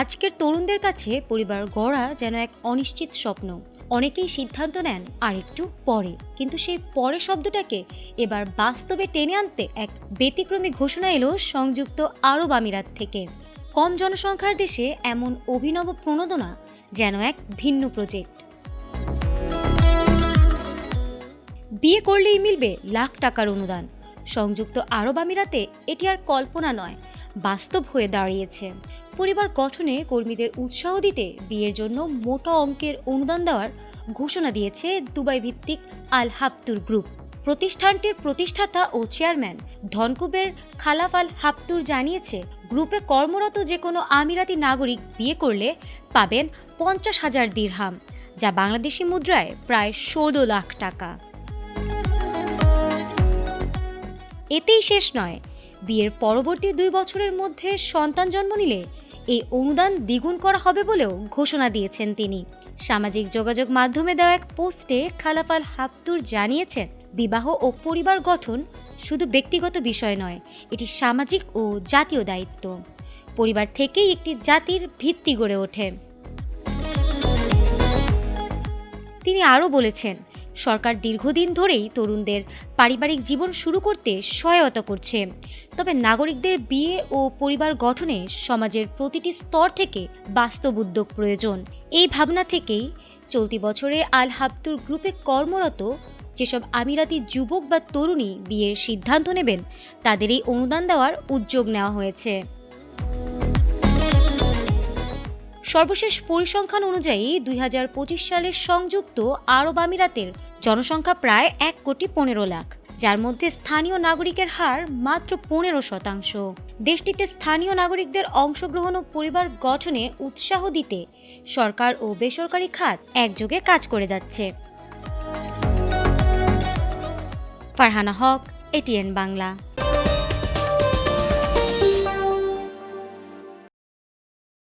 আজকের তরুণদের কাছে পরিবার গড়া যেন এক অনিশ্চিত স্বপ্ন। অনেকেই সিদ্ধান্ত নেন আর একটু পরে, কিন্তু সেই পরে শব্দটাকে এবার বাস্তবে টেনে আনতে এক ব্যতিক্রমী ঘোষণা এলো সংযুক্ত আরব আমিরাত থেকে। কম জনসংখ্যার দেশে এমন অভিনব প্রণোদনা যেন এক ভিন্ন প্রজেক্ট। বিয়ে করলেই মিলবে লাখ টাকার অনুদান। সংযুক্ত আরব আমিরাতে এটি আর কল্পনা নয়, বাস্তব হয়ে দাঁড়িয়েছে। পরিবার গঠনে কর্মীদের উৎসাহ দিতে বিয়ের জন্য মোটা অঙ্কের অনুদান দেওয়ার ঘোষণা দিয়েছে দুবাই ভিত্তিক আল হাবতুর গ্রুপ। প্রতিষ্ঠানটির প্রতিষ্ঠাতা ও চেয়ারম্যান ধনকুবের খালাফ আল হাবতুর জানিয়েছে, গ্রুপে কর্মরত যে কোনো আমিরাতি নাগরিক বিয়ে করলে পাবেন 50,000 দিরহাম, যা বাংলাদেশি মুদ্রায় প্রায় 16 লাখ টাকা। এতেই শেষ নয়, বিয়ের পরবর্তী 2 বছরের মধ্যে সন্তান জন্ম নিলে এই অনুদান দ্বিগুণ করা হবে বলেও ঘোষণা দিয়েছেন তিনি। সামাজিক যোগাযোগ মাধ্যমে দেওয়া এক পোস্টে খালাফ আল হাবতুর জানিয়েছেন, বিবাহ ও পরিবার গঠন শুধু ব্যক্তিগত বিষয় নয়, এটি সামাজিক ও জাতীয় দায়িত্ব। পরিবার থেকেই একটি জাতির ভিত্তি গড়ে ওঠে। তিনি আরও বলেছেন, সরকার দীর্ঘদিন ধরেই তরুণদের পারিবারিক জীবন শুরু করতে সহায়তা করছে, তবে নাগরিকদের বিয়ে ও পরিবার গঠনে সমাজের প্রতিটি স্তর থেকে বাস্তব উদ্যোগ প্রয়োজন। এই ভাবনা থেকেই চলতি বছরে আল হাবতুর গ্রুপে কর্মরত যেসব আমিরাতি যুবক বা তরুণী বিয়ের সিদ্ধান্ত নেবেন, তাদের এই অনুদান দেওয়ার উদ্যোগ নেওয়া হয়েছে। সর্বশেষ পরিসংখ্যান অনুযায়ী 2025 সালের সংযুক্ত আরব আমিরাতের জনসংখ্যা প্রায় 1,15,00,000, যার মধ্যে স্থানীয় নাগরিকের হার মাত্র 15%। দেশটিতে স্থানীয় নাগরিকদের অংশগ্রহণ ও পরিবার গঠনে উৎসাহ দিতে সরকার ও বেসরকারি খাত একযোগে কাজ করে যাচ্ছে। ফারহানা হক, এটিএন বাংলা।